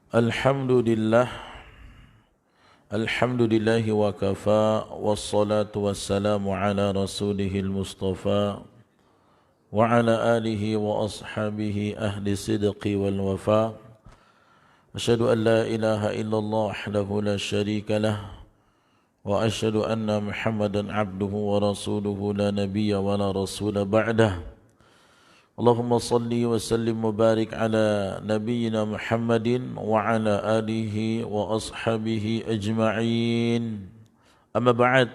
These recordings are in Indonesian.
Alhamdulillah, alhamdulillahi wa kafa, wassalatu wassalamu ala rasulihil mustafa, wa ala alihi wa ashabihi ahli sidqi wal wafa. Asyhadu an la ilaha illallah wahdahu la syarika lah, wa asyhadu anna Muhammadan abduhu wa rasuluhu la nabiyya wa la rasula ba'dah. Allahumma salli wa sallim wa barik ala nabiyyina Muhammadin wa ala alihi wa ashabihi ajma'in. Amma ba'd.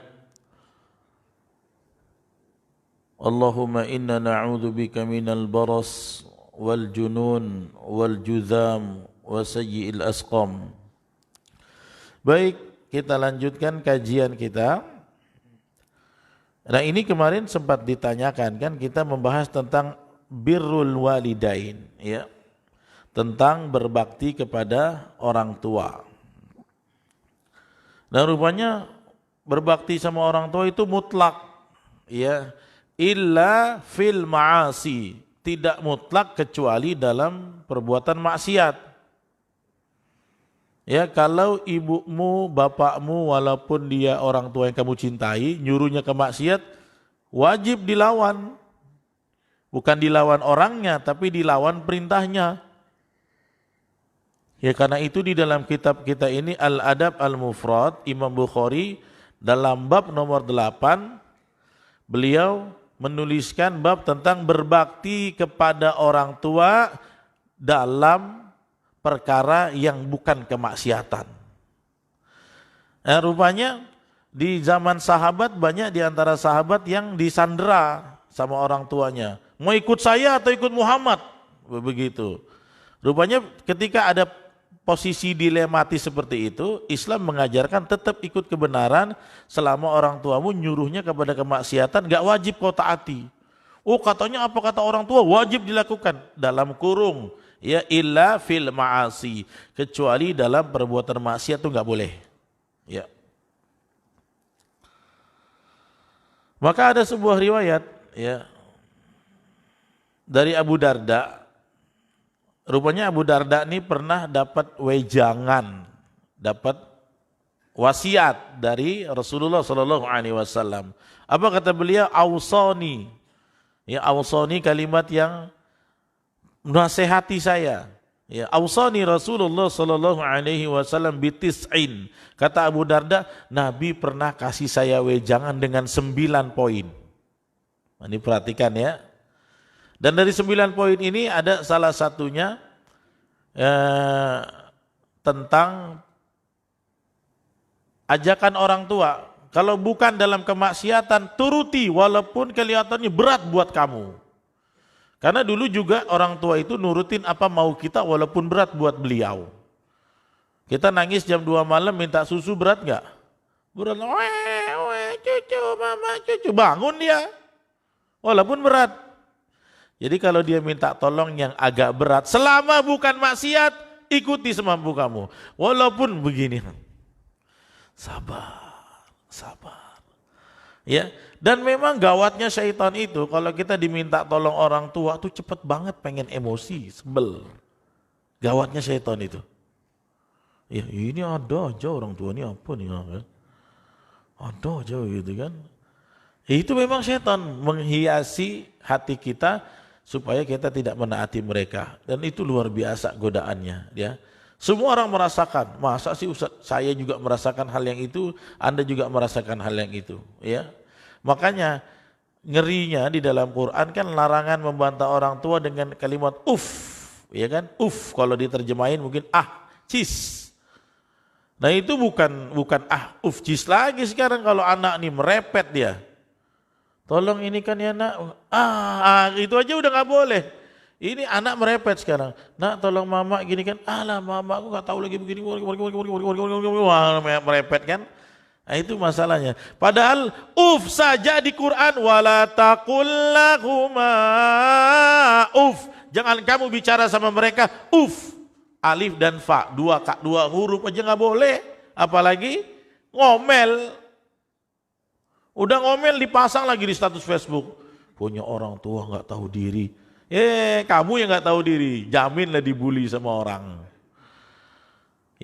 Allahumma inna na'udzu bika minal baras wal junun wal juzam wa sayyi'il asqam. Baik, kita lanjutkan kajian kita. Nah, ini kemarin sempat ditanyakan kan, kita membahas tentang birrul walidain, ya, tentang berbakti kepada orang tua. Dan rupanya berbakti sama orang tua itu mutlak, ya, illa fil ma'asi, tidak mutlak kecuali dalam perbuatan maksiat. Ya, kalau ibumu, bapakmu, walaupun dia orang tua yang kamu cintai, nyuruhnya ke maksiat, wajib dilawan. Bukan dilawan orangnya, tapi dilawan perintahnya. Ya, karena itu di dalam kitab kita ini Al-Adab Al-Mufrad, Imam Bukhari dalam bab nomor 8, beliau menuliskan bab tentang berbakti kepada orang tua dalam perkara yang bukan kemaksiatan. Nah, rupanya di zaman sahabat banyak di antara sahabat yang disandera sama orang tuanya. Mau ikut saya atau ikut Muhammad? Begitu. Rupanya ketika ada posisi dilematis seperti itu, Islam mengajarkan tetap ikut kebenaran selama orang tuamu nyuruhnya kepada kemaksiatan, gak wajib kau taati. Oh, katanya apa kata orang tua? Wajib dilakukan. Dalam kurung, ya, illa fil ma'asi, kecuali dalam perbuatan maksiat itu gak boleh. Ya. Maka ada sebuah riwayat, ya, dari Abu Darda. Rupanya Abu Darda ini pernah dapat wejangan, dapat wasiat dari Rasulullah Sallallahu Alaihi Wasallam. Apa kata beliau? Awsani. Ya, awsani kalimat yang menasehati saya. Ya, awsani Rasulullah Sallallahu Alaihi Wasallam bitis'in. Kata Abu Darda, Nabi pernah kasih saya wejangan dengan 9 poin. Ini perhatikan ya. Dan dari 9 poin ini ada salah satunya tentang ajakan orang tua. Kalau bukan dalam kemaksiatan, turuti walaupun kelihatannya berat buat kamu. Karena dulu juga orang tua itu nurutin apa mau kita walaupun berat buat beliau. Kita nangis jam 2 malam minta susu, berat gak? Berat, cucu, mama, cucu, bangun dia. Walaupun berat. Jadi kalau dia minta tolong yang agak berat, selama bukan maksiat, ikuti semampu kamu. Walaupun begini, sabar, sabar. Ya, dan memang gawatnya syaitan itu, kalau kita diminta tolong orang tua tuh cepet banget pengen emosi, sebel. Gawatnya syaitan itu. Ya, ini ada aja orang tua ini apa nih, kan? Ada aja gitu kan. Itu memang syaitan menghiasi hati kita supaya kita tidak menaati mereka, dan itu luar biasa godaannya, ya. Semua orang merasakan, masa sih Ustaz, saya juga merasakan hal yang itu, Anda juga merasakan hal yang itu, ya. Makanya ngerinya di dalam Quran kan larangan membantah orang tua dengan kalimat ya kan? Kalau diterjemahin mungkin cis. Nah, itu bukan cis lagi sekarang kalau anak nih merepet dia. Tolong ini kan ya nak, itu aja udah gak boleh. Ini anak merepet sekarang. Nak tolong mama gini kan, alah mama aku gak tahu lagi begini, merepet kan. Nah, itu masalahnya. Padahal saja di Quran, wala taqul lahuma jangan kamu bicara sama mereka alif dan fa, dua huruf aja gak boleh. Apalagi ngomel. Udah ngomel dipasang lagi di status Facebook. Punya orang tua gak tahu diri. Kamu yang gak tahu diri, jaminlah dibully sama orang.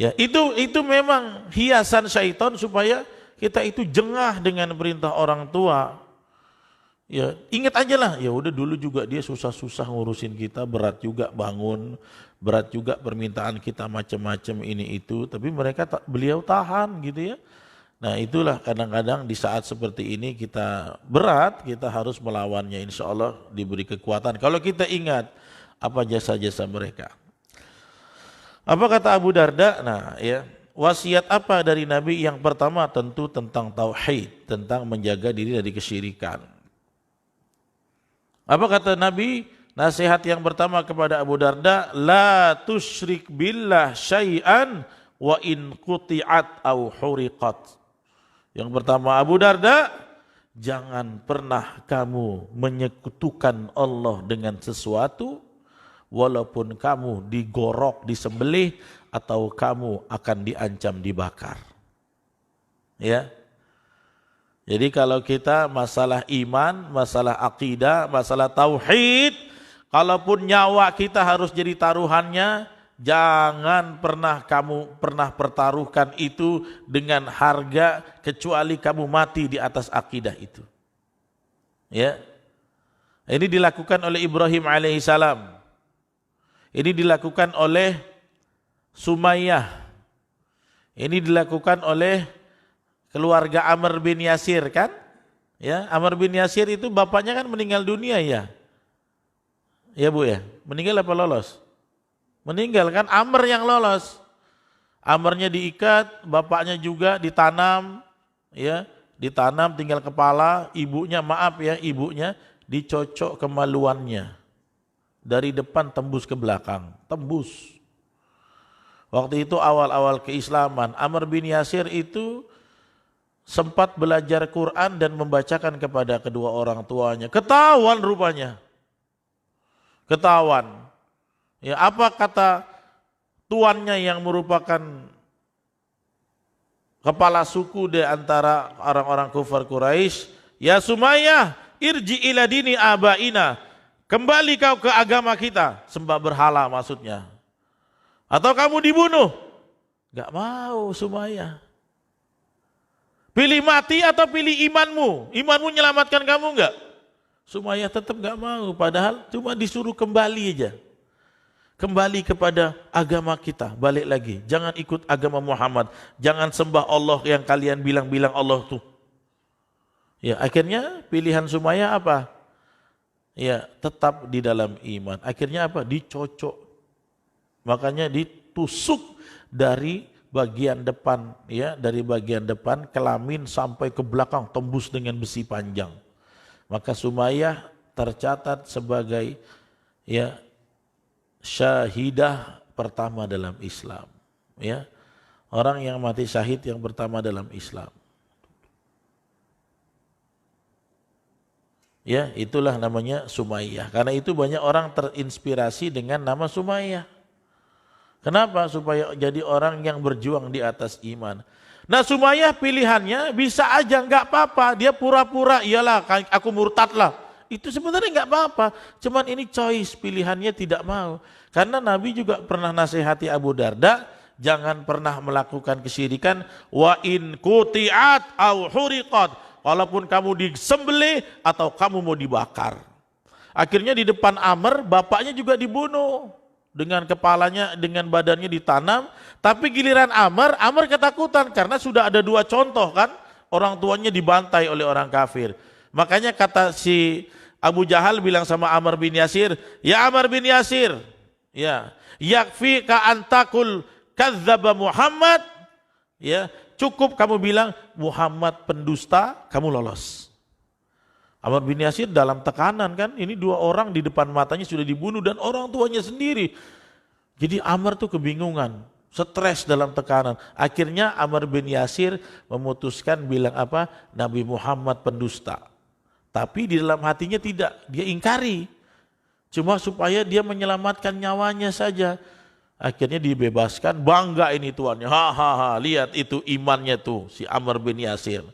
Ya, itu memang hiasan syaitan supaya kita itu jengah dengan perintah orang tua. Ya, ingat aja lah, ya udah dulu juga dia susah-susah ngurusin kita, berat juga bangun, berat juga permintaan kita macam-macam ini itu, tapi beliau tahan gitu ya. Nah, itulah kadang-kadang di saat seperti ini kita berat, kita harus melawannya, insya Allah diberi kekuatan. Kalau kita ingat apa jasa-jasa mereka. Apa kata Abu Darda? Nah, ya, wasiat apa dari Nabi? Yang pertama tentu tentang tauhid, tentang menjaga diri dari kesyirikan. Apa kata Nabi? Nasihat yang pertama kepada Abu Darda, la tusyrik billah syai'an wa in quti'at au huriqat. Yang pertama Abu Darda, jangan pernah kamu menyekutukan Allah dengan sesuatu walaupun kamu digorok, disembelih atau kamu akan diancam dibakar. Ya. Jadi kalau kita masalah iman, masalah akidah, masalah tauhid, kalaupun nyawa kita harus jadi taruhannya, jangan kamu pertaruhkan itu dengan harga kecuali kamu mati di atas akidah itu. Ya. Ini dilakukan oleh Ibrahim alaihissalam. Ini dilakukan oleh Sumayyah. Ini dilakukan oleh keluarga Amr bin Yasir kan? Ya, Amr bin Yasir itu bapaknya kan meninggal dunia ya. Ya Bu ya, meninggal apa lolos? Meninggal kan, Amr yang lolos. Amrnya diikat, bapaknya juga ditanam, ya, ditanam tinggal kepala, ibunya ibunya dicocok kemaluannya. Dari depan tembus ke belakang, tembus. Waktu itu awal-awal keislaman, Amr bin Yasir itu sempat belajar Quran dan membacakan kepada kedua orang tuanya. Ketahuan rupanya. Ketahuan. Ya, apa kata tuannya yang merupakan kepala suku di antara orang-orang kufar Quraisy? Ya Sumayyah, irji ila dini abaina. Kembali kau ke agama kita, sembah berhala maksudnya. Atau kamu dibunuh? Gak mau Sumayyah. Pilih mati atau pilih imanmu? Imanmu menyelamatkan kamu enggak? Sumayyah tetap enggak mau, padahal cuma disuruh kembali aja. Kembali kepada agama kita, balik lagi. Jangan ikut agama Muhammad, jangan sembah Allah yang kalian bilang-bilang Allah tuh. Ya, akhirnya pilihan Sumayyah apa? Ya, tetap di dalam iman. Akhirnya apa? Dicocok. Makanya ditusuk dari bagian depan, ya, dari bagian depan kelamin sampai ke belakang tembus dengan besi panjang. Maka Sumayyah tercatat sebagai ya syahidah pertama dalam Islam, ya. Orang yang mati syahid yang pertama dalam Islam. Ya, itulah namanya Sumayyah. Karena itu banyak orang terinspirasi dengan nama Sumayyah. Kenapa? Supaya jadi orang yang berjuang di atas iman. Nah, Sumayyah pilihannya bisa aja nggak apa-apa, dia pura-pura, iyalah aku murtad lah. Itu sebenarnya nggak apa-apa, cuman ini choice, pilihannya tidak mau. Karena Nabi juga pernah nasihati Abu Darda, jangan pernah melakukan kesyirikan, wa in quti'at au huriqat, walaupun kamu disembelih atau kamu mau dibakar. Akhirnya di depan Amr, bapaknya juga dibunuh. Dengan kepalanya, dengan badannya ditanam, tapi giliran Amr ketakutan karena sudah ada dua contoh kan, orang tuanya dibantai oleh orang kafir. Makanya kata si Abu Jahal bilang sama Amr bin Yasir, ya Amr bin Yasir, ya, yakfi ka antakul kadzdzaba Muhammad, ya, cukup kamu bilang Muhammad pendusta, kamu lolos. Amr bin Yasir dalam tekanan kan, ini dua orang di depan matanya sudah dibunuh dan orang tuanya sendiri. Jadi Amr tuh kebingungan, stres dalam tekanan. Akhirnya Amr bin Yasir memutuskan bilang apa? Nabi Muhammad pendusta. Tapi di dalam hatinya tidak, dia ingkari. Cuma supaya dia menyelamatkan nyawanya saja. Akhirnya dibebaskan, bangga ini tuannya. Hahaha, lihat itu imannya tuh si Amr bin Yasir.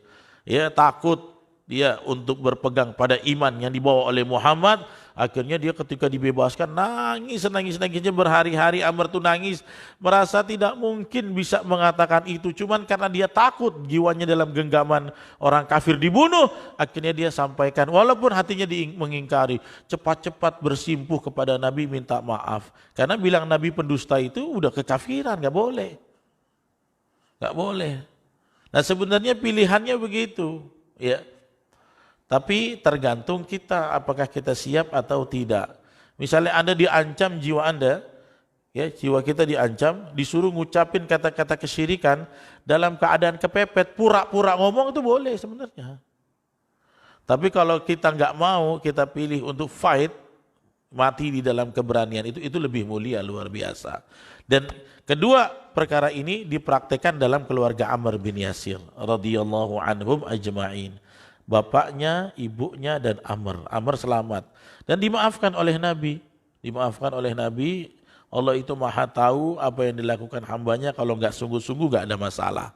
Ya, takut dia untuk berpegang pada iman yang dibawa oleh Muhammad, Akhirnya dia ketika dibebaskan nangis-nangisnya berhari-hari. Amr tuh nangis, merasa tidak mungkin bisa mengatakan itu. Cuman karena dia takut jiwanya dalam genggaman orang kafir dibunuh. Akhirnya dia sampaikan, walaupun hatinya mengingkari, cepat-cepat bersimpuh kepada Nabi minta maaf. Karena bilang Nabi pendusta itu udah kekafiran, gak boleh. Gak boleh. Nah sebenarnya pilihannya begitu, ya. Tapi tergantung kita, apakah kita siap atau tidak. Misalnya Anda diancam jiwa Anda, ya jiwa kita diancam, disuruh ngucapin kata-kata kesyirikan dalam keadaan kepepet, pura-pura ngomong itu boleh sebenarnya. Tapi kalau kita nggak mau, kita pilih untuk fight, mati di dalam keberanian itu lebih mulia, luar biasa. Dan kedua perkara ini dipraktekkan dalam keluarga Amr bin Yasir radhiyallahu anhum ajma'in. Bapaknya, ibunya dan Amr selamat dan dimaafkan oleh Nabi. Dimaafkan oleh Nabi. Allah itu maha tahu apa yang dilakukan hambanya, kalau nggak sungguh-sungguh nggak ada masalah.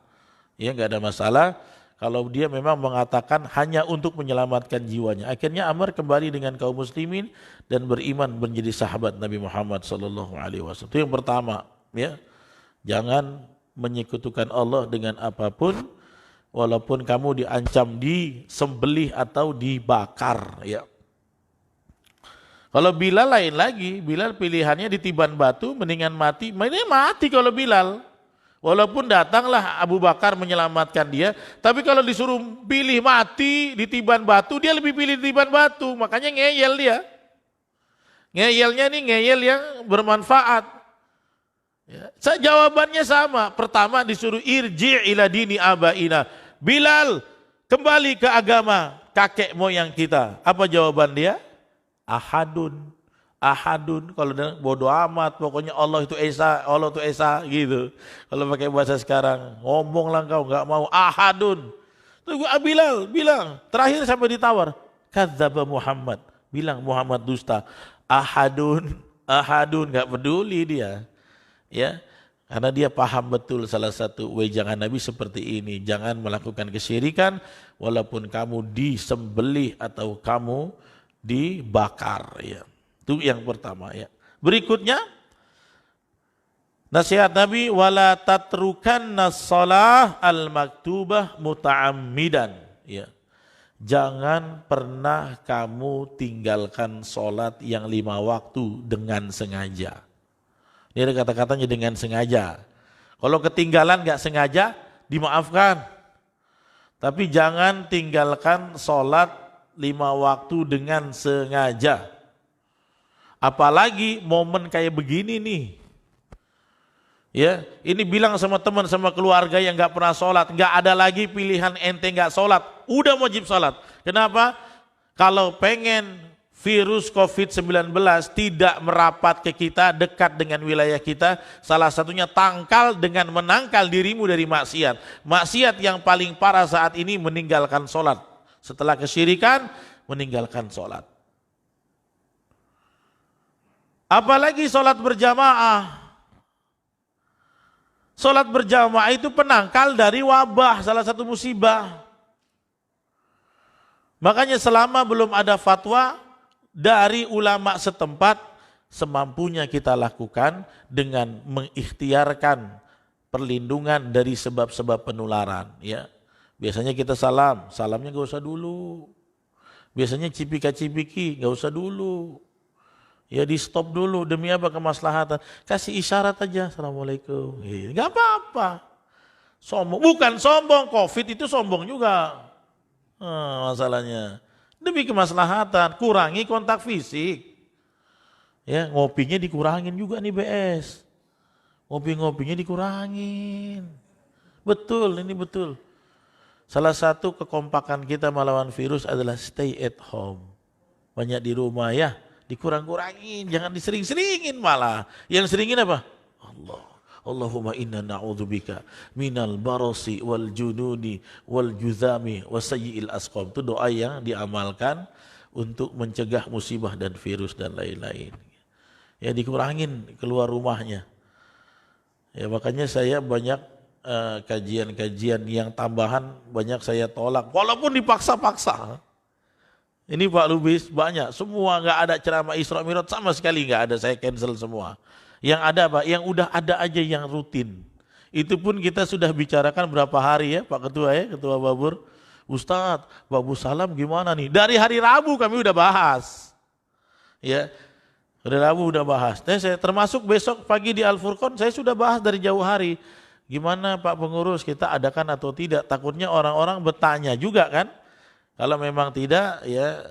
Ya nggak ada masalah kalau dia memang mengatakan hanya untuk menyelamatkan jiwanya. Akhirnya Amr kembali dengan kaum muslimin dan beriman menjadi sahabat Nabi Muhammad sallallahu alaihi wasallam. Itu yang pertama, ya. Jangan menyekutukan Allah dengan apapun. Walaupun kamu diancam disembelih atau dibakar, ya. Kalau Bilal lain lagi, Bilal pilihannya ditiban batu mendingan mati. Ini mati kalau Bilal. Walaupun datanglah Abu Bakar menyelamatkan dia, tapi kalau disuruh pilih mati ditiban batu, dia lebih pilih ditiban batu. Makanya ngeyel dia. Ngeyelnya nih ngeyel yang bermanfaat. Ya. Jawabannya sama. Pertama disuruh irji' ila dini abaina. Bilal, kembali ke agama kakek moyang kita. Apa jawaban dia? Ahadun. Ahadun, kalau bodoh amat, pokoknya Allah itu Esa, Allah itu Esa gitu. Kalau pakai bahasa sekarang, ngomonglah kau nggak mau ahadun. Tunggu Bilal bilang, terakhir sampai ditawar, kadzdzaba Muhammad, bilang Muhammad dusta. Ahadun, ahadun, nggak peduli dia. Ya, karena dia paham betul salah satu wejangan Nabi seperti ini. Jangan melakukan kesyirikan walaupun kamu disembelih atau kamu dibakar. Ya. Itu yang pertama. Ya. Berikutnya nasihat Nabi, wala tatrukanna shalah al-maktubah muta'ammidan. Ya. Jangan pernah kamu tinggalkan sholat yang 5 waktu dengan sengaja. Ini ada kata-katanya dengan sengaja. Kalau ketinggalan gak sengaja, dimaafkan. Tapi jangan tinggalkan sholat 5 waktu dengan sengaja. Apalagi momen kayak begini nih. Ya, ini bilang sama teman, sama keluarga yang gak pernah sholat. Gak ada lagi pilihan ente gak sholat. Udah wajib sholat. Kenapa? Kalau pengen virus COVID-19 tidak merapat ke kita, dekat dengan wilayah kita, salah satunya tangkal dengan menangkal dirimu dari maksiat. Maksiat yang paling parah saat ini meninggalkan sholat. Setelah kesyirikan, meninggalkan sholat. Apalagi sholat berjamaah. Sholat berjamaah itu penangkal dari wabah, salah satu musibah. Makanya selama belum ada fatwa dari ulama setempat, semampunya kita lakukan dengan mengikhtiarkan perlindungan dari sebab-sebab penularan. Ya, biasanya kita salamnya gak usah dulu. Biasanya cipika-cipiki gak usah dulu. Ya di stop dulu, demi apa? Kemaslahatan. Kasih isyarat aja, assalamualaikum. Gak apa-apa. Sombong, bukan sombong. Covid itu sombong juga. Masalahnya. Demi kemaslahatan, kurangi kontak fisik. Ya, ngopinya dikurangin juga nih BS. Ngopi-ngopinya dikurangin. Betul, ini betul. Salah satu kekompakan kita melawan virus adalah stay at home. Banyak di rumah ya, dikurang-kurangin, jangan disering-seringin malah. Yang seringin apa? Allahumma inna na'udzubika minal barasi wal jununi wal juzami wasayyi'il asqam. Itu doa yang diamalkan untuk mencegah musibah dan virus dan lain-lain. Ya dikurangin keluar rumahnya. Ya makanya saya banyak kajian-kajian yang tambahan banyak saya tolak walaupun dipaksa-paksa. Ini Pak Lubis banyak, semua nggak ada ceramah Isra Mi'raj sama sekali nggak ada, saya cancel semua. Yang ada Pak, yang udah ada aja yang rutin. Itu pun kita sudah bicarakan berapa hari ya Pak Ketua ya, Ketua Babur. Ustadz, Babu Salam gimana nih? Dari hari Rabu kami udah bahas. Ya, hari Rabu udah bahas. Saya termasuk besok pagi di Al Furqon saya sudah bahas dari jauh hari. Gimana Pak Pengurus, kita adakan atau tidak? Takutnya orang-orang bertanya juga kan. Kalau memang tidak ya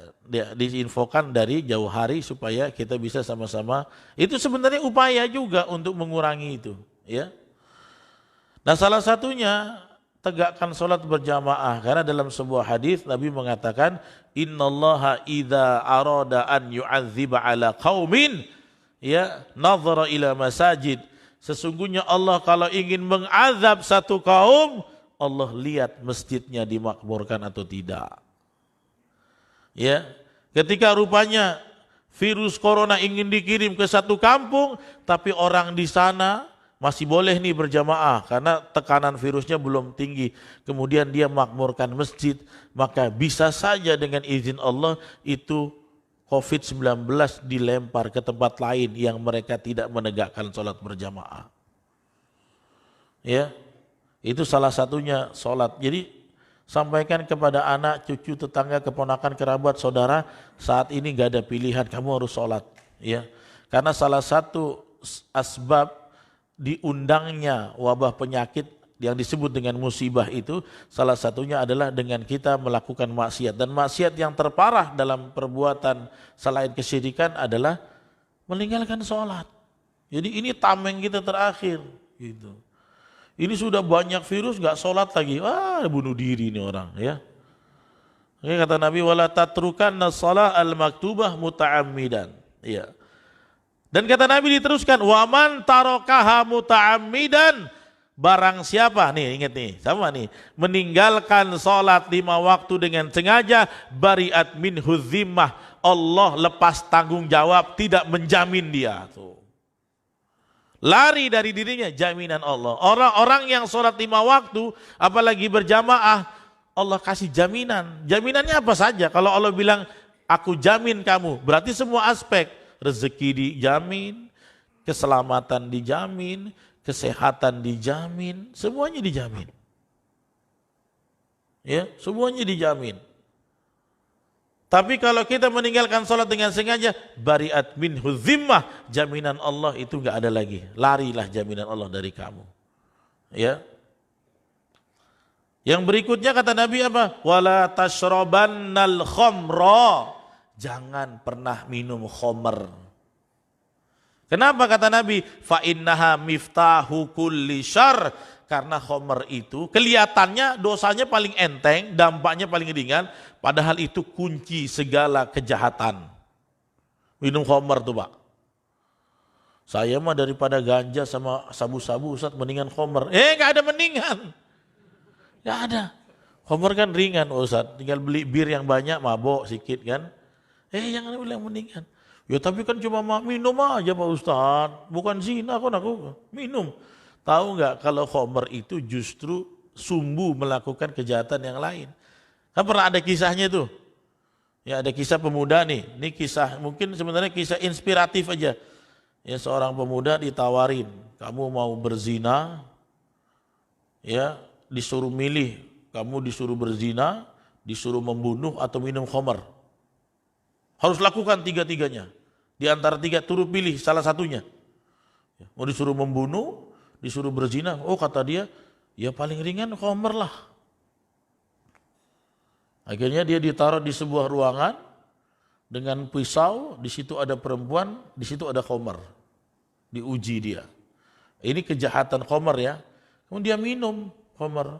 diinfokan dari jauh hari supaya kita bisa sama-sama. Itu sebenarnya upaya juga untuk mengurangi itu, ya. Nah, salah satunya tegakkan sholat berjamaah, karena dalam sebuah hadis Nabi mengatakan innallaha idza arada an yu'adziba ala qaumin ya nadhara ila masajid. Sesungguhnya Allah kalau ingin mengazab satu kaum, Allah lihat masjidnya dimakmurkan atau tidak. Ya, ketika rupanya virus corona ingin dikirim ke satu kampung, tapi orang di sana masih boleh nih berjamaah karena tekanan virusnya belum tinggi. Kemudian dia makmurkan masjid, maka bisa saja dengan izin Allah itu COVID-19 dilempar ke tempat lain yang mereka tidak menegakkan sholat berjamaah. Ya, itu salah satunya sholat. Jadi sampaikan kepada anak, cucu, tetangga, keponakan, kerabat, saudara, saat ini gak ada pilihan, kamu harus sholat. Ya, karena salah satu asbab diundangnya wabah penyakit yang disebut dengan musibah itu, salah satunya adalah dengan kita melakukan maksiat. Dan maksiat yang terparah dalam perbuatan selain kesyirikan adalah meninggalkan sholat. Jadi ini tameng kita terakhir. Gitu. Ini sudah banyak virus gak sholat lagi, wah bunuh diri ini orang ya. Oke, kata Nabi wala tatrukanna shalah al-maktubah muta'ammidan. Ya. Dan kata Nabi diteruskan waman tarokaha muta'ammidan, barang siapa nih ingat nih sama nih meninggalkan sholat 5 waktu dengan sengaja bariat minhu zimmah, Allah lepas tanggung jawab, tidak menjamin dia tuh. Lari dari dirinya jaminan Allah. Orang-orang yang sholat 5 waktu apalagi berjamaah, Allah kasih jaminan. Jaminannya apa saja? Kalau Allah bilang aku jamin kamu, berarti semua aspek. Rezeki dijamin, keselamatan dijamin, kesehatan dijamin, semuanya dijamin. Ya, semuanya dijamin. Tapi kalau kita meninggalkan sholat dengan sengaja, bariat minhu zimmah, jaminan Allah itu enggak ada lagi. Larilah jaminan Allah dari kamu. Ya. Yang berikutnya kata Nabi apa? Wala tashrabannal khamra. Jangan pernah minum khamr. Kenapa kata Nabi? Fa innaha miftahu kulli syarr. Karena khamr itu kelihatannya dosanya paling enteng, dampaknya paling ringan, padahal itu kunci segala kejahatan. Minum khamr tuh Pak. Saya mah daripada ganja sama sabu-sabu Ustaz mendingan khamr. Gak ada mendingan. Gak ada. Khamr kan ringan Ustaz, tinggal beli bir yang banyak mabok sedikit kan. Jangan bilang mendingan. Ya tapi kan cuma minum aja Pak Ustaz, bukan zina kan aku minum. Tahu nggak kalau khamr itu justru sumbu melakukan kejahatan yang lain. Kan pernah ada kisahnya tuh. Ya ada kisah pemuda nih. Ini kisah mungkin sebenarnya kisah inspiratif aja. Ya seorang pemuda ditawarin, kamu mau berzina, ya disuruh milih, kamu disuruh berzina, disuruh membunuh atau minum khamr. Harus lakukan tiga-tiganya. Di antara tiga turut pilih salah satunya. Mau disuruh membunuh, disuruh berzina, kata dia, ya paling ringan khamr lah. Akhirnya dia ditaruh di sebuah ruangan dengan pisau, di situ ada perempuan, di situ ada khamr. Diuji dia. Ini kejahatan khamr ya. Kemudian dia minum khamr.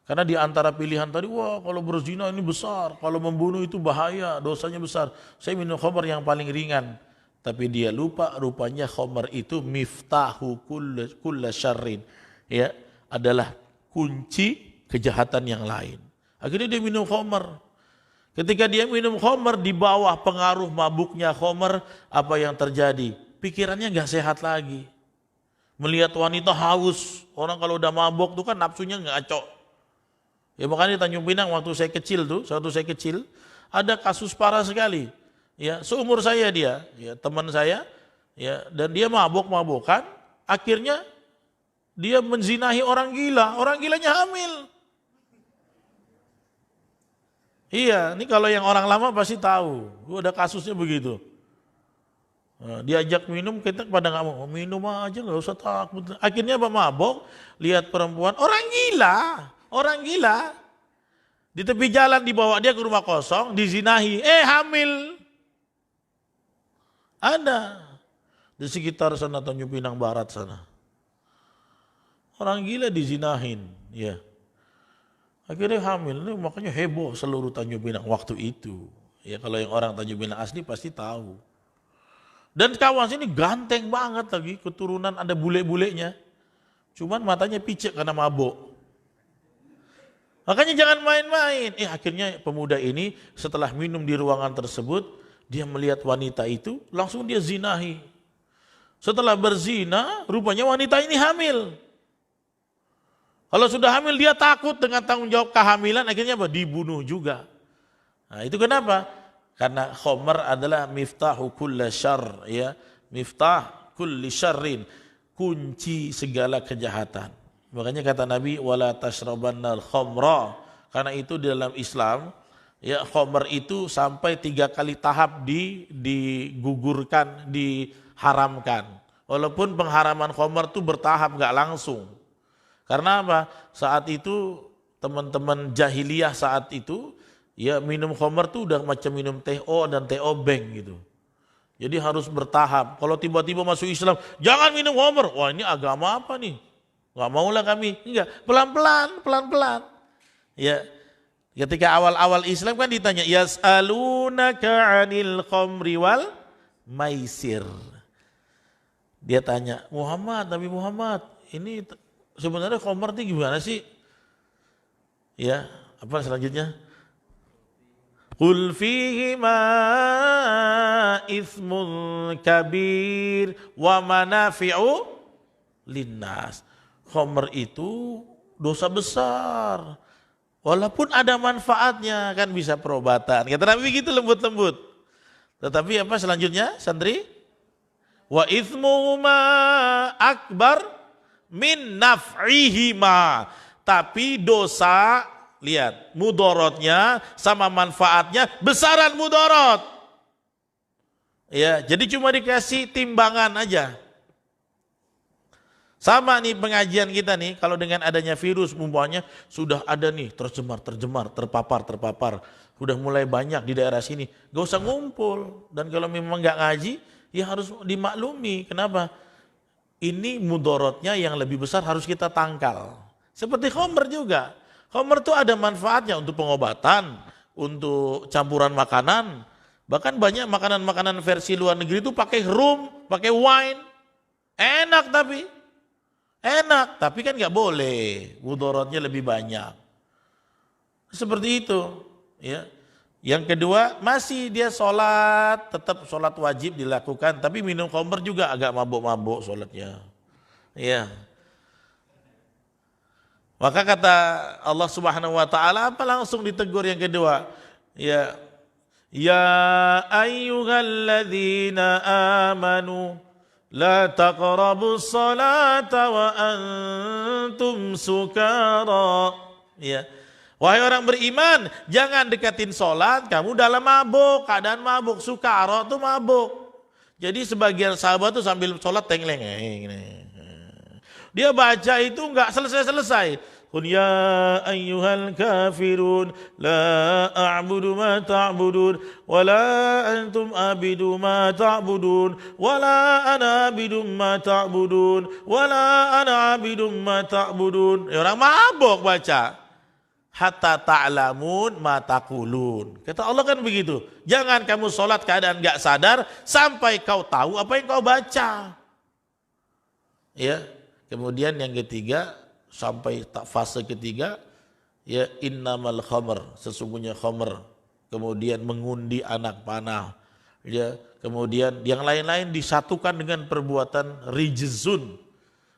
Karena di antara pilihan tadi, kalau berzina ini besar, kalau membunuh itu bahaya, dosanya besar. Saya minum khamr yang paling ringan. Tapi dia lupa rupanya khamr itu miftahu kulla syarrin. Ya, adalah kunci kejahatan yang lain. Akhirnya dia minum khamr. Ketika dia minum khamr di bawah pengaruh mabuknya khamr, apa yang terjadi? Pikirannya gak sehat lagi. Melihat wanita haus. Orang kalau udah mabuk tuh kan nafsunya ngaco. Ya makanya di Tanjung Pinang waktu saya kecil, Ada kasus parah sekali. Ya, seumur saya dia, ya, teman saya, ya, dan dia mabuk-mabukan, akhirnya dia menzinahi orang gila, orang gilanya hamil. Iya, ini kalau yang orang lama pasti tahu, ada kasusnya begitu. Nah, diajak minum, kita pada nggak mau minum aja, nggak usah takut. Akhirnya apa, mabok, lihat perempuan, orang gila. Di tepi jalan dibawa dia ke rumah kosong, dizinahi, hamil. Ada di sekitar sana Tanjung Pinang Barat sana. Orang gila dizinahin, ya. Akhirnya hamil, ini makanya heboh seluruh Tanjung Pinang waktu itu. Ya kalau yang orang Tanjung Pinang asli pasti tahu. Dan kawan sini ganteng banget lagi, keturunan ada bule-bulenya. Cuman matanya picek karena mabuk. Makanya jangan main-main. Akhirnya pemuda ini setelah minum di ruangan tersebut, dia melihat wanita itu, langsung dia zinahi. Setelah berzina, rupanya wanita ini hamil. Kalau sudah hamil dia takut dengan tanggung jawab kehamilan, akhirnya apa? Dibunuh juga. Nah, itu kenapa? Karena khamr adalah miftahu kulli syarr, ya. Miftah kulli syarrin, kunci segala kejahatan. Makanya kata Nabi wala tashrabannal khamra. Karena itu di dalam Islam, ya, khamr itu sampai 3 kali tahap digugurkan, diharamkan. Walaupun pengharaman khamr itu bertahap, enggak langsung. Karena apa? Saat itu teman-teman jahiliyah saat itu, ya, minum khamr tuh udah macam minum teh O dan teh O beng gitu. Jadi harus bertahap. Kalau tiba-tiba masuk Islam, jangan minum khamr. Wah, ini agama apa nih? Gak maulah kami. Enggak, pelan-pelan. Ya. Ketika awal-awal Islam kan ditanya, yas'alunaka 'anil khamri wal maisir. Dia tanya, Nabi Muhammad, ini sebenarnya khamr itu gimana sih? Ya, apa selanjutnya? Qul fihima ismun kabir wa manafi'u linnas. Khamr itu dosa besar. Walaupun ada manfaatnya, kan bisa perobatan. Kata Nabi begitu lembut-lembut. Tetapi apa selanjutnya, santri? Wa ithmuhuma akbar min naf'ihima. Tapi dosa, lihat, mudorotnya sama manfaatnya besaran mudorot. Ya, jadi cuma dikasih timbangan aja. Sama nih pengajian kita nih, kalau dengan adanya virus umpamanya sudah ada nih tercemar, terpapar. Udah mulai banyak di daerah sini, gak usah ngumpul. Dan kalau memang gak ngaji, ya harus dimaklumi. Kenapa? Ini mudorotnya yang lebih besar harus kita tangkal. Seperti khamr juga. Khamr itu ada manfaatnya untuk pengobatan, untuk campuran makanan. Bahkan banyak makanan-makanan versi luar negeri itu pakai rum, pakai wine. Enak, tapi kan nggak boleh. Mudorotnya lebih banyak. Seperti itu. Ya. Yang kedua, masih dia sholat, tetap sholat wajib dilakukan, tapi minum khamr juga agak mabuk-mabuk sholatnya. Ya. Maka kata Allah Subhanahu wa taala, apa langsung ditegur yang kedua? Ya. Ya ayyuhalladzina amanu la taqrabus salata wa antum sukara. Ya. Wahai orang beriman, jangan dekatin sholat, kamu dalam mabuk, keadaan mabuk, sukara itu mabuk. Jadi sebagian sahabat tuh sambil sholat tengleng. Dia baca itu enggak selesai-selesai. Qul ya ayyuhal kafirun la a'budu ma ta'budun wa la antum abidu ma ta'budun wa la ana abidu ma ta'budun wa la ana abidu ma ta'budun. Orang mabuk baca. Hatta ta'lamun ma taqulun. Kata Allah kan begitu. Jangan kamu sholat keadaan enggak sadar sampai kau tahu apa yang kau baca. Ya. Kemudian yang ketiga, sampai fase ketiga, ya innamal khamr, sesungguhnya khamr. Kemudian mengundi anak panah. Ya, kemudian yang lain-lain disatukan dengan perbuatan rijzun.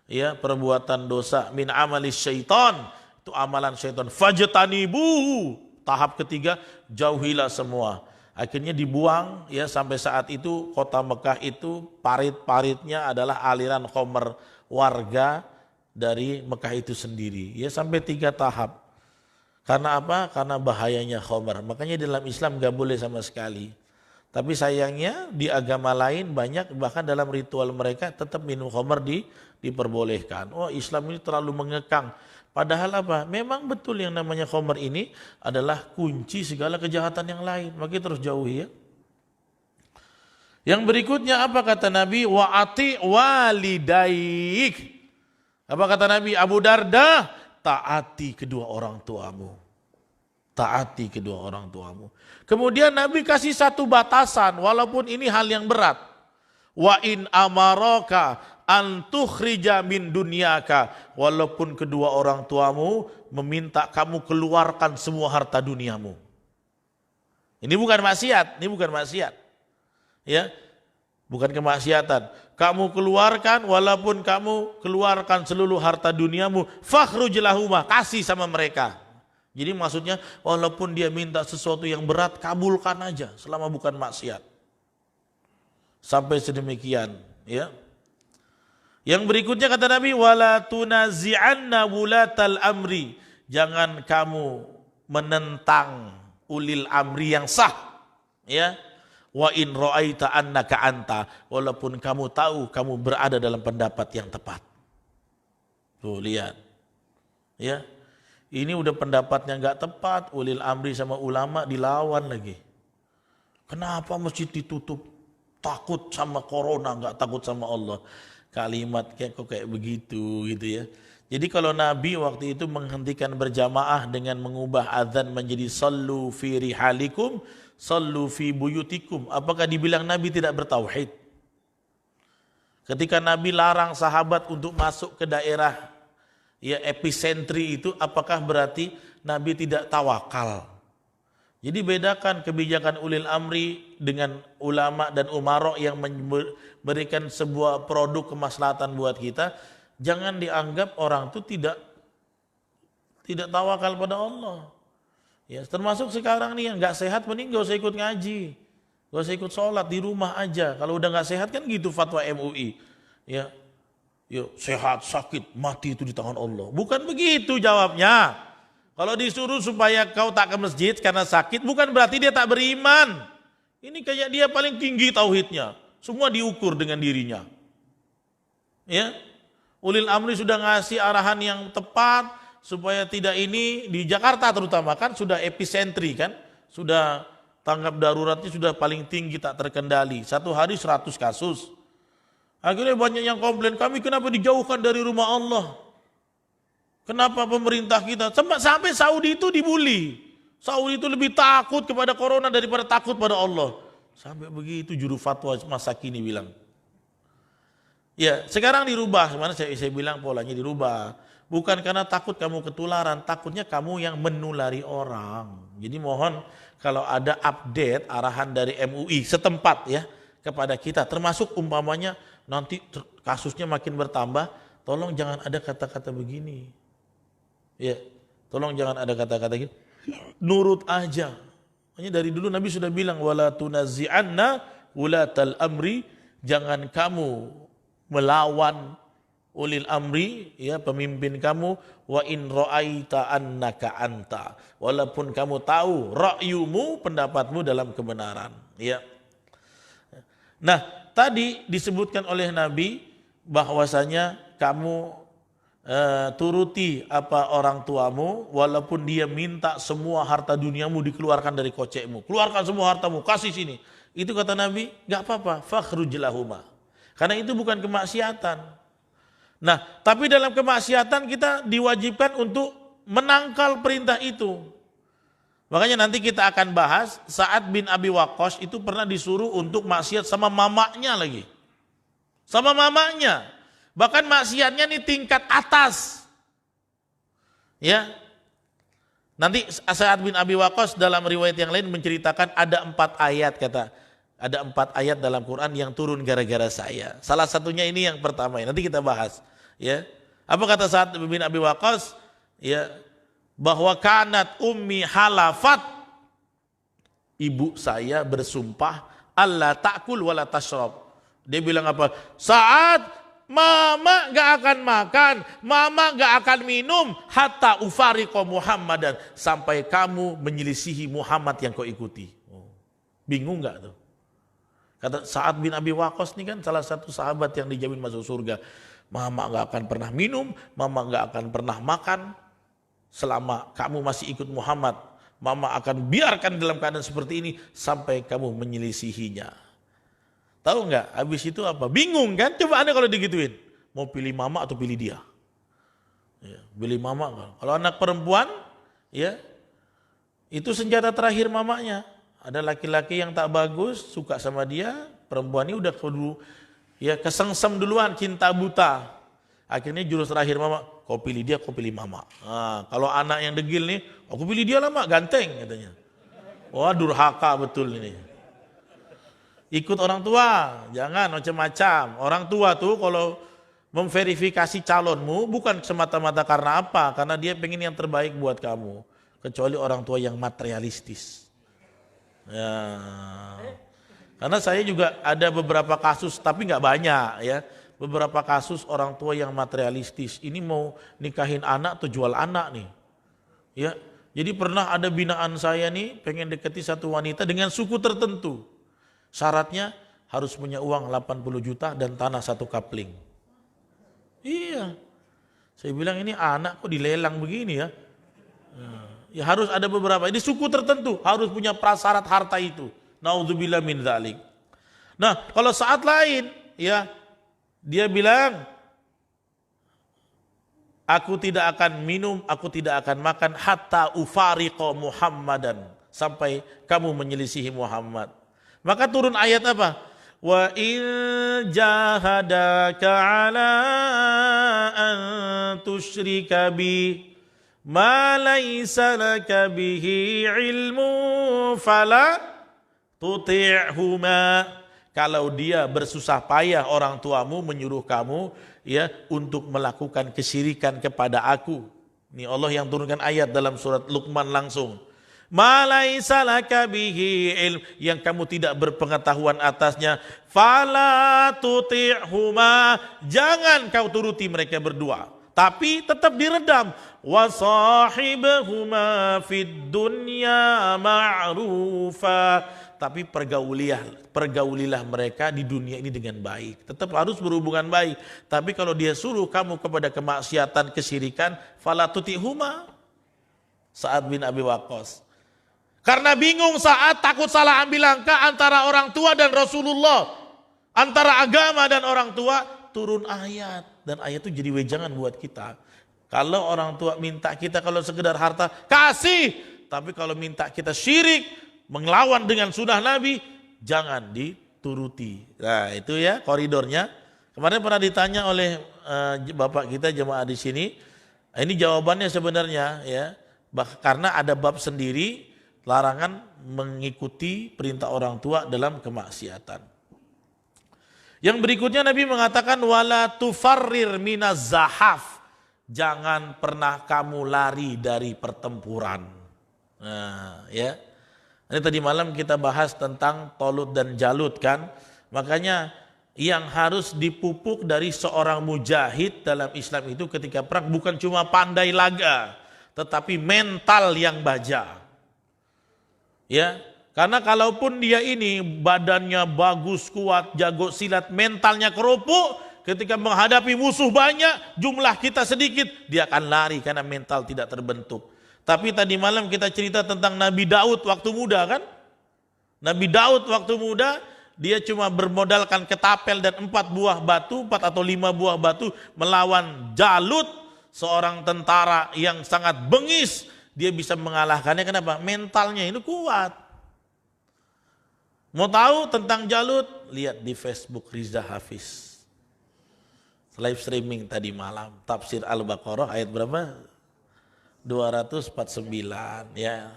Ya, perbuatan dosa min amalis syaitan. Itu amalan syaitan. Fajtanibuhu. Tahap ketiga, jauhilah semua. Akhirnya dibuang, ya, sampai saat itu kota Mekah itu parit-paritnya adalah aliran khamr warga dari Mekah itu sendiri. Ya, sampai 3 tahap. Karena apa? Karena bahayanya khamr. Makanya dalam Islam gak boleh sama sekali. Tapi sayangnya di agama lain banyak, bahkan dalam ritual mereka tetap minum khamr diperbolehkan. Oh, Islam ini terlalu mengekang. Padahal apa? Memang betul yang namanya khamr ini adalah kunci segala kejahatan yang lain. Maka terus jauhi, ya. Yang berikutnya apa kata Nabi? Wa'ati walidaik. Apa kata Nabi? Abu Darda, taati kedua orang tuamu. Taati kedua orang tuamu. Kemudian Nabi kasih satu batasan, walaupun ini hal yang berat. Wa in amaraka an tukhrija min dunyaka, walaupun kedua orang tuamu meminta kamu keluarkan semua harta duniamu. Ini bukan maksiat, ini bukan maksiat. Ya. Bukan kemaksiatan. Kamu keluarkan, walaupun kamu keluarkan seluruh harta duniamu, fakhruj lahumah, kasih sama mereka. Jadi maksudnya walaupun dia minta sesuatu yang berat, kabulkan aja selama bukan maksiat. Sampai sedemikian, ya. Yang berikutnya kata Nabi, wala tunazi'anna wulatal amri. Jangan kamu menentang ulil amri yang sah, ya. Wa in ra'aita annaka anta, walaupun kamu tahu kamu berada dalam pendapat yang tepat. Tuh lihat. Ya. Ini udah pendapatnya enggak tepat, ulil amri sama ulama dilawan lagi. Kenapa masjid ditutup? Takut sama corona, enggak takut sama Allah. Kalimat kayak begitu gitu ya. Jadi kalau Nabi waktu itu menghentikan berjamaah dengan mengubah azan menjadi sallu fi rihalikum, sallu fi buyutikum, apakah dibilang Nabi tidak bertauhid? Ketika Nabi larang sahabat untuk masuk ke daerah ya epicentri itu, apakah berarti Nabi tidak tawakal? Jadi bedakan kebijakan ulil amri dengan ulama dan umara yang memberikan sebuah produk kemaslahatan buat kita. Jangan dianggap orang itu tidak tawakal pada Allah. Ya, termasuk sekarang nih yang nggak sehat, mending gak usah ikut ngaji, gak usah ikut sholat, di rumah aja. Kalau udah nggak sehat kan gitu fatwa MUI. Ya, yuk sehat, sakit, mati itu di tangan Allah. Bukan begitu jawabnya. Kalau disuruh supaya kau tak ke masjid karena sakit, bukan berarti dia tak beriman. Ini kayak dia paling tinggi tauhidnya. Semua diukur dengan dirinya. Ya, ulil amri sudah ngasih arahan yang tepat supaya tidak ini di Jakarta terutama kan sudah epicentri kan, sudah tanggap daruratnya sudah paling tinggi tak terkendali. Satu hari 100 kasus. Akhirnya banyak yang komplain, kami kenapa dijauhkan dari rumah Allah? Kenapa pemerintah kita sampai Saudi itu dibully? Saudi itu lebih takut kepada corona daripada takut pada Allah. Sampai begitu juru fatwa masa kini bilang. Ya, sekarang dirubah. Mana saya bilang polanya dirubah. Bukan karena takut kamu ketularan, takutnya kamu yang menulari orang. Jadi mohon kalau ada update arahan dari MUI setempat ya kepada kita, termasuk umpamanya nanti kasusnya makin bertambah, tolong jangan ada kata-kata begini. Ya, tolong jangan ada kata-kata gini. Nurut aja. Hanya dari dulu Nabi sudah bilang wala tunazi'anna wulatal amri, jangan kamu melawan ulil amri ya pemimpin kamu, wa in ra'aita annaka anta, walaupun kamu tahu ra'yumu pendapatmu dalam kebenaran ya. Nah, tadi disebutkan oleh Nabi bahwasanya kamu turuti apa orang tuamu walaupun dia minta semua harta duniamu dikeluarkan dari kocekmu, keluarkan semua hartamu kasih sini. Itu kata Nabi, enggak apa-apa, fakhruj lahuma. Karena itu bukan kemaksiatan. Nah, tapi dalam kemaksiatan kita diwajibkan untuk menangkal perintah itu. Makanya nanti kita akan bahas Sa'ad bin Abi Waqqas itu pernah disuruh untuk maksiat sama mamanya lagi. Sama mamanya. Bahkan maksiatnya ini tingkat atas. Ya. Nanti Sa'ad bin Abi Waqqas dalam riwayat yang lain menceritakan ada 4 ayat kata. Ada 4 ayat dalam Quran yang turun gara-gara saya. Salah satunya ini yang pertama. Nanti kita bahas. Ya. Apa kata Sa'ad bin Abi Waqqas? Ya. bahwa kanat ummi halafat, ibu saya bersumpah Allah ta'kul wala tashrab. Dia bilang apa? Saat mama gak akan makan, mama gak akan minum, hatta ufariqo Muhammadan, sampai kamu menyelisihi Muhammad yang kau ikuti. Bingung gak tuh? Kata Sa'ad bin Abi Waqqas ini kan salah satu sahabat yang dijamin masuk surga. Mama gak akan pernah minum, mama gak akan pernah makan selama kamu masih ikut Muhammad. Mama akan biarkan dalam keadaan seperti ini sampai kamu menyelisihinya. Tahu nggak? Habis itu apa? Bingung kan? Coba Anda kalau digituin, mau pilih mama atau pilih dia? Ya, pilih mama kan? Kalau anak perempuan, ya itu senjata terakhir mamanya. Ada laki-laki yang tak bagus, suka sama dia, perempuan ini udah kudu ya kesengsem duluan, cinta buta. Akhirnya jurus terakhir mama, kau pilih dia, kau pilih mama. Nah, kalau anak yang degil nih, aku pilih dia lah mak, ganteng katanya. Wah durhaka betul ini. Ikut orang tua, jangan macam-macam. Orang tua tuh kalau memverifikasi calonmu bukan semata-mata karena apa, karena dia pengen yang terbaik buat kamu. Kecuali orang tua yang materialistis. Ya. Karena saya juga ada beberapa kasus, tapi nggak banyak ya. Beberapa kasus orang tua yang materialistis, ini mau nikahin anak atau jual anak nih. Ya, jadi pernah ada binaan saya nih pengen deketi satu wanita dengan suku tertentu. Syaratnya harus punya uang 80 juta dan tanah 1 kapling. Iya. Saya bilang ini anak kok dilelang begini ya. Ya harus ada beberapa, ini suku tertentu harus punya prasyarat harta itu. Naudzubillah min dzalik. Nah, kalau saat lain ya dia bilang, aku tidak akan minum, aku tidak akan makan hatta ufariqo Muhammadan, sampai kamu menyelisihi Muhammad. Maka turun ayat apa? Wa in jahadaka ala an tusyrika bi ma laysa laka bihi ilmu fala tuti'huma. Kalau dia bersusah payah orang tuamu menyuruh kamu ya untuk melakukan kesyirikan kepada aku. Ini Allah yang turunkan ayat dalam surat Luqman langsung. Ma laisa laka bihi ilm, yang kamu tidak berpengetahuan atasnya, fala tuti'huma, jangan kau turuti mereka berdua. Tapi tetap diredam. Wa sahibhuma fid dunya ma'rufa. Tapi pergaulilah mereka di dunia ini dengan baik. Tetap harus berhubungan baik. Tapi kalau dia suruh kamu kepada kemaksiatan, kesyirikan, fala tuti'huma. Sa'ad bin Abi Waqqas. Karena bingung Sa'ad, takut salah ambil langkah antara orang tua dan Rasulullah. Antara agama dan orang tua, turun ayat. Dan ayat itu jadi wejangan buat kita. Kalau orang tua minta kita kalau sekedar harta, kasih. Tapi kalau minta kita syirik, mengelawan dengan sunnah Nabi, jangan dituruti. Nah itu ya koridornya. Kemarin pernah ditanya oleh bapak kita jemaah di sini. Ini jawabannya sebenarnya ya, karena ada bab sendiri larangan mengikuti perintah orang tua dalam kemaksiatan. Yang berikutnya Nabi mengatakan wala tufarrir minaz zahaf. Jangan pernah kamu lari dari pertempuran. Nah, ya. Ini tadi malam kita bahas tentang Tolut dan Jalut kan. Makanya yang harus dipupuk dari seorang mujahid dalam Islam itu ketika perang bukan cuma pandai laga, tetapi mental yang baja. Ya, karena kalaupun dia ini badannya bagus, kuat, jago silat, mentalnya kerupuk, ketika menghadapi musuh banyak, jumlah kita sedikit, dia akan lari karena mental tidak terbentuk. Tapi tadi malam kita cerita tentang Nabi Daud waktu muda kan. Nabi Daud waktu muda, dia cuma bermodalkan ketapel dan 4 buah batu, 4 atau 5 buah batu melawan Jalut, seorang tentara yang sangat bengis. Dia bisa mengalahkannya, kenapa? Mentalnya itu kuat. Mau tahu tentang Jalut? Lihat di Facebook Riza Hafiz. Live streaming tadi malam, tafsir Al-Baqarah ayat berapa? 249 ya,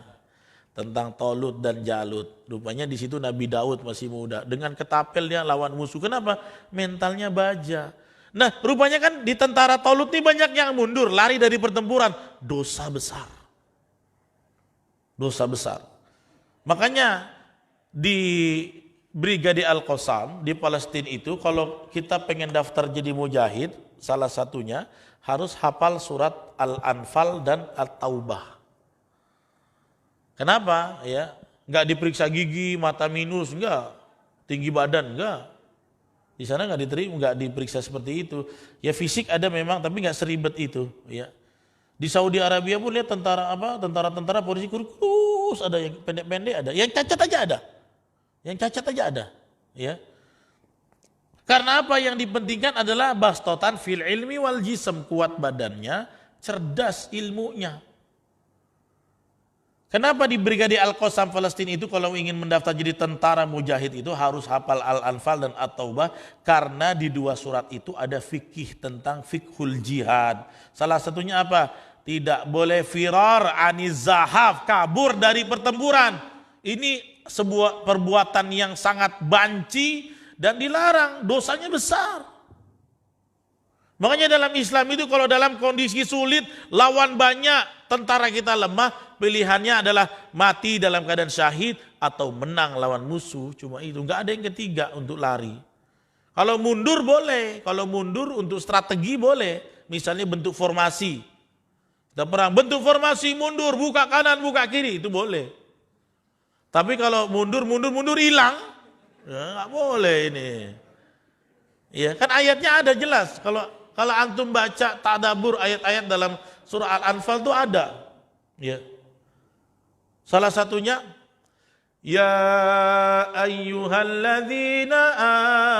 tentang Tolut dan Jalut. Rupanya di situ Nabi Daud masih muda dengan ketapel dia lawan musuh. Kenapa? Mentalnya baja. Nah, rupanya kan di tentara Tolut ini banyak yang mundur, lari dari pertempuran. Dosa besar. Dosa besar. Makanya di Brigade Al-Qassam di Palestina itu kalau kita pengen daftar jadi mujahid, salah satunya harus hafal surat Al-Anfal dan At-Taubah. Kenapa? Ya, nggak diperiksa gigi, mata minus, enggak. Tinggi badan, enggak. Di sana nggak diterima, nggak diperiksa seperti itu. Ya fisik ada memang, tapi nggak seribet itu. Ya. Di Saudi Arabia pun lihat tentara polisi kurus, ada yang pendek-pendek ada, yang cacat aja ada. Yang cacat aja ada, ya. Karena apa yang dipentingkan adalah bastotan fil ilmi wal jism, kuat badannya, cerdas ilmunya. Kenapa di Brigade Al-Qassam Palestina itu kalau ingin mendaftar jadi tentara mujahid itu harus hafal Al-Anfal dan At-Taubah? Karena di dua surat itu ada fikih tentang fikhul jihad. Salah satunya apa? Tidak boleh firar aniz zahaf, kabur dari pertempuran. Ini sebuah perbuatan yang sangat banci dan dilarang, dosanya besar. Makanya dalam Islam itu kalau dalam kondisi sulit, lawan banyak, tentara kita lemah, pilihannya adalah mati dalam keadaan syahid atau menang lawan musuh. Cuma itu, nggak ada yang ketiga untuk lari. Kalau mundur boleh, kalau mundur untuk strategi boleh. Misalnya bentuk formasi, kita perang, bentuk formasi mundur, buka kanan, buka kiri, itu boleh. Tapi kalau mundur hilang, ya nggak boleh ini. Ya kan ayatnya ada jelas. Kalau antum baca tadabbur ayat-ayat dalam surah Al-Anfal itu ada. Ya. Salah satunya, ya ayyuhalladzina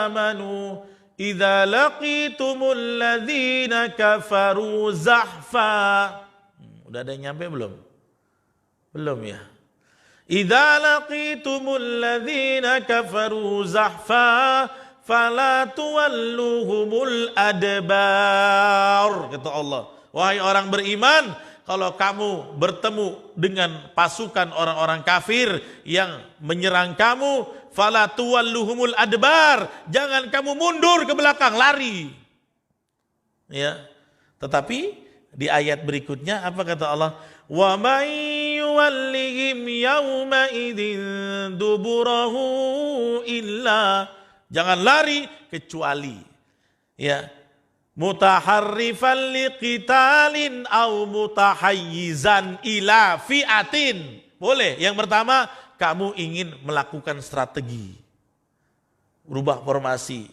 amanu idza laqitumul ladzina kafaru zahfa. Udah ada yang nyampe belum? Belum ya. Idza laqitumul ladzina kafaru zahfa fala tuwalluhumul adbar. Kata Allah, wahai orang beriman, kalau kamu bertemu dengan pasukan orang-orang kafir yang menyerang kamu, fala tuwalluhumul adbar, jangan kamu mundur ke belakang, lari. Ya. Tetapi di ayat berikutnya apa kata Allah? Wa may yuwallihim yawma idzin duburahu illa, jangan lari kecuali ya mutaharrifan liqitalin au mutahayyizan ila fi'atin. Boleh. Yang pertama, kamu ingin melakukan strategi, berubah formasi.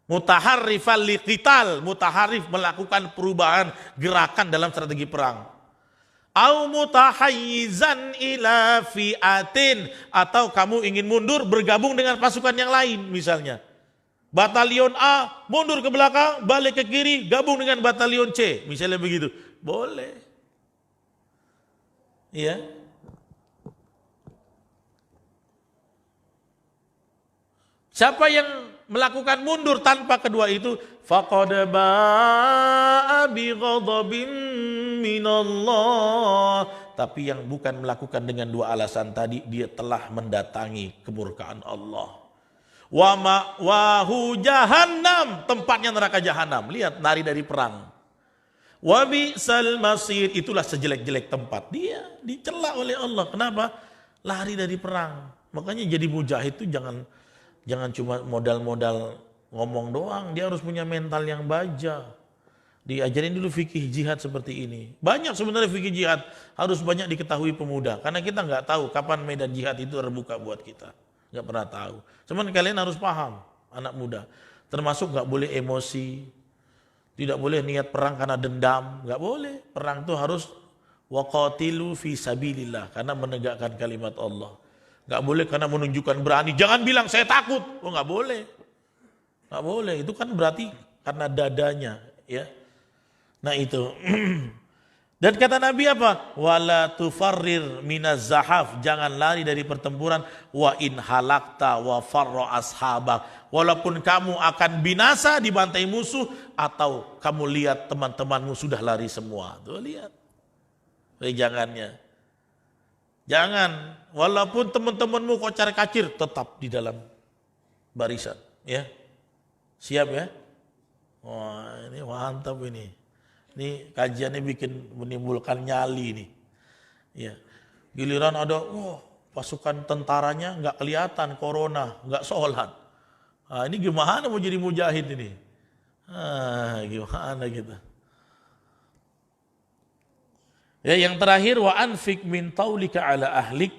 Mutaharrifan liqital, mutaharrif melakukan perubahan gerakan dalam strategi perang. Au mutahayyizan ila fi'atin, atau kamu ingin mundur bergabung dengan pasukan yang lain misalnya. Batalion A mundur ke belakang, balik ke kiri, gabung dengan batalion C, misalnya begitu. Boleh. Iya. Siapa yang melakukan mundur tanpa kedua itu, faqad ba'a bi ghadabin minallah. Tapi yang bukan melakukan dengan dua alasan tadi, dia telah mendatangi kemurkaan Allah. Wa ma'wahu jahannam, tempatnya neraka jahanam. Lihat, lari dari perang. Wa bi'sal masir, itulah sejelek-jelek tempat. Dia dicela oleh Allah. Kenapa? Lari dari perang. Makanya jadi mujahid itu jangan cuma modal-modal ngomong doang. Dia harus punya mental yang baja. Diajarin dulu fikih jihad seperti ini. Banyak sebenarnya fikih jihad harus banyak diketahui pemuda. Karena kita nggak tahu kapan medan jihad itu terbuka buat kita. Nggak pernah tahu. Cuman kalian harus paham, anak muda. Termasuk nggak boleh emosi. Tidak boleh niat perang karena dendam. Nggak boleh. Perang itu harus waqatilu fi sabilillah. Karena menegakkan kalimat Allah. Nggak boleh karena menunjukkan berani. Jangan bilang saya takut. Oh nggak boleh. Nggak boleh. Itu kan berarti karena dadanya. Ya. Nah itu. Dan kata Nabi apa? Wala tufarrir minaz zahaf, jangan lari dari pertempuran. Wa in halakta wa farra ashabak, walaupun kamu akan binasa dibantai musuh atau kamu lihat teman-temanmu sudah lari semua. Tuh lihat. Jangannya. Jangan, walaupun teman-temanmu kocar-kacir tetap di dalam barisan, ya. Siap ya? Wah, ini mantap ini. Ini kajiannya bikin menimbulkan nyali nih. Ya. Giliran ada, pasukan tentaranya nggak kelihatan, corona, nggak sholat. Nah, ini gimana mau jadi mujahid ini? Gimana gitu? Ya, yang terakhir wa anfik min taulika ala ahlik,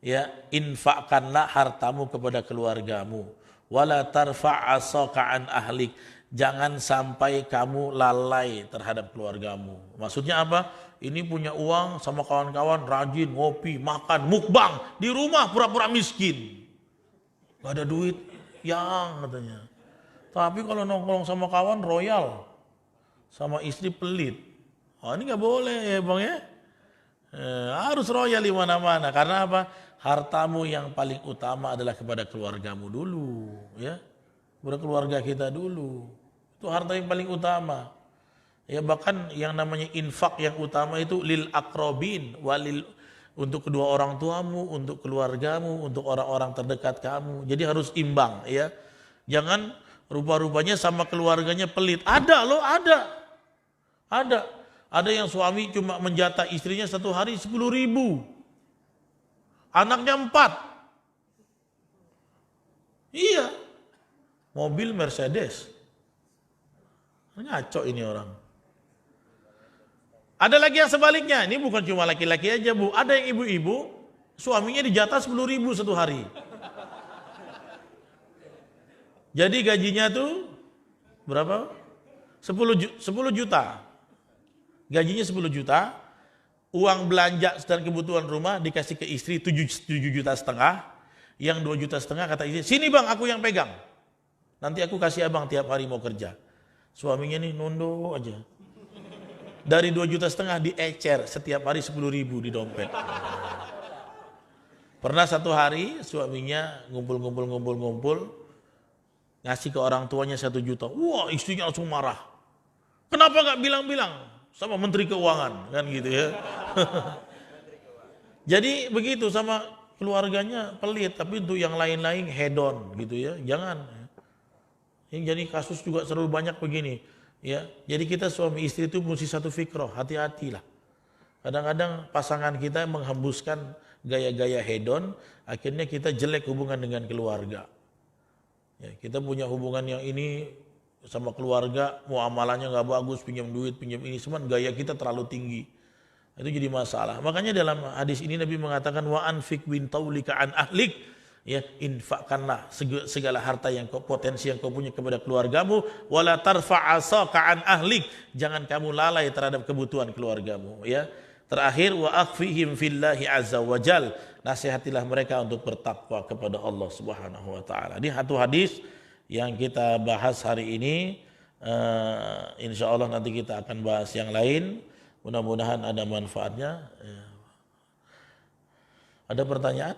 ya, infakkanlah hartamu kepada keluargamu. Wala tarfa' asaka an ahlik, jangan sampai kamu lalai terhadap keluargamu. Maksudnya apa? Ini punya uang sama kawan-kawan rajin ngopi, makan, mukbang di rumah pura-pura miskin. Gak ada duit, yang katanya. Tapi kalau nongkrong sama kawan royal, sama istri pelit. Ini nggak boleh ya bang ya. Harus royal di mana-mana. Karena apa? Hartamu yang paling utama adalah kepada keluargamu dulu, ya. Kepada keluarga kita dulu. Itu harta yang paling utama. Ya, bahkan yang namanya infak yang utama itu lil akrobin, untuk kedua orang tuamu, untuk keluargamu, untuk orang-orang terdekat kamu. Jadi harus imbang, ya. Jangan rupa-rupanya sama keluarganya pelit. Ada loh, ada. Ada yang suami cuma menjatah istrinya satu hari 10.000. Anaknya 4. Iya. Mobil Mercedes. Ngaco ini orang. Ada lagi yang sebaliknya. Ini bukan cuma laki-laki aja bu. Ada yang ibu-ibu suaminya dijatah 10.000 satu hari. Jadi gajinya tuh berapa? 10 juta. Gajinya 10 juta, uang belanja dan kebutuhan rumah dikasih ke istri 7,5 juta, yang 2,5 juta kata istri, sini bang aku yang pegang, nanti aku kasih abang tiap hari mau kerja. Suaminya nih nunduk aja, dari 2,5 juta diecer setiap hari 10.000 di dompet. Pernah satu hari suaminya ngumpul, ngasih ke orang tuanya 1 juta, wah istrinya langsung marah, kenapa gak bilang-bilang sama Menteri Keuangan, kan gitu ya. Jadi begitu sama keluarganya pelit, tapi untuk yang lain-lain hedon gitu ya, jangan. Yang jadi kasus juga selalu banyak begini, ya. Jadi kita suami istri itu mesti satu fikroh, hati-hatilah. Kadang-kadang pasangan kita menghembuskan gaya-gaya hedon, akhirnya kita jelek hubungan dengan keluarga. Ya, kita punya hubungan yang ini sama keluarga, muamalahnya nggak bagus, pinjam duit, pinjam ini, cuman gaya kita terlalu tinggi. Itu jadi masalah. Makanya dalam hadis ini Nabi mengatakan wa anfik min taulika an ahlik, ya, infakkanlah segala harta yang potensi yang kau punya kepada keluargamu, wala tarfa' asaka an ahlik, jangan kamu lalai terhadap kebutuhan keluargamu, ya. Terakhir wa akhfihim fillahi azza wajal, nasihatilah mereka untuk bertakwa kepada Allah Subhanahu wa taala. Ini satu hadis yang kita bahas hari ini. Insya Allah nanti kita akan bahas yang lain. Mudah-mudahan ada manfaatnya. Ada pertanyaan?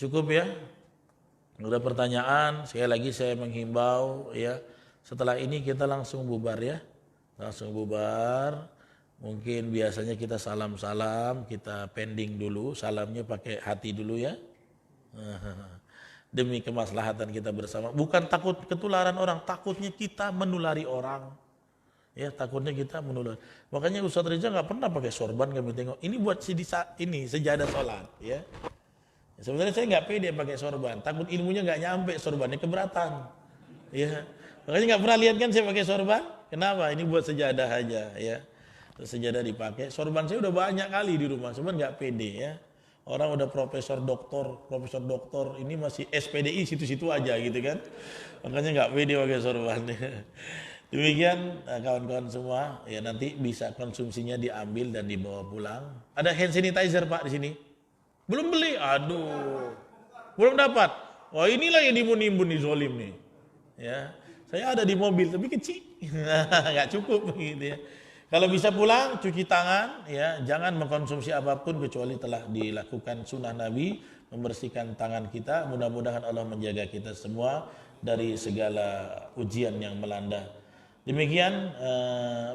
Cukup ya? Ada pertanyaan? Sekali lagi saya menghimbau ya. Setelah ini kita langsung bubar ya. Langsung bubar. Mungkin biasanya kita salam-salam, kita pending dulu, salamnya pakai hati dulu ya. Demi kemaslahatan kita bersama. Bukan takut ketularan orang, takutnya kita menulari orang. Ya, takutnya kita menulari. Makanya Ustaz Reza nggak pernah pakai sorban, kami tengok. Ini buat ini sejadah sholat ya. Sebenarnya saya nggak pede pakai sorban, takut ilmunya nggak nyampe, sorbannya keberatan. Ya. Makanya nggak pernah lihat kan saya pakai sorban. Kenapa? Ini buat sejadah aja ya. Sejadah dipakai, sorban saya udah banyak kali di rumah, cuman nggak pede ya. Orang udah profesor doktor, ini masih SPDI situ-situ aja gitu kan. Makanya nggak pede pakai sorban. Demikian kawan-kawan semua, ya nanti bisa konsumsinya diambil dan dibawa pulang. Ada hand sanitizer Pak di sini? Belum beli? Aduh. Belum dapat? Wah inilah yang nimbun-nimbun nih zolim nih. Ya, saya ada di mobil tapi kecil, nggak cukup gitu ya. Kalau bisa pulang, cuci tangan, ya, jangan mengkonsumsi apapun kecuali telah dilakukan sunnah Nabi, membersihkan tangan kita. Mudah-mudahan Allah menjaga kita semua dari segala ujian yang melanda. Demikian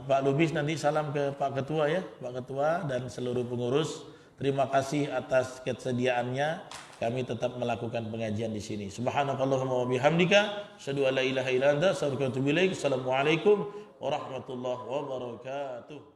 Pak Lubis, nanti salam ke Pak Ketua ya, Pak Ketua dan seluruh pengurus. Terima kasih atas kesediaannya. Kami tetap melakukan pengajian di sini. Subhanakallahumma wa bihamdika, asyhadu an la ilaha illa anta, astaghfiruka wa atubu ilaik. Assalamualaikum warahmatullahi wabarakatuh.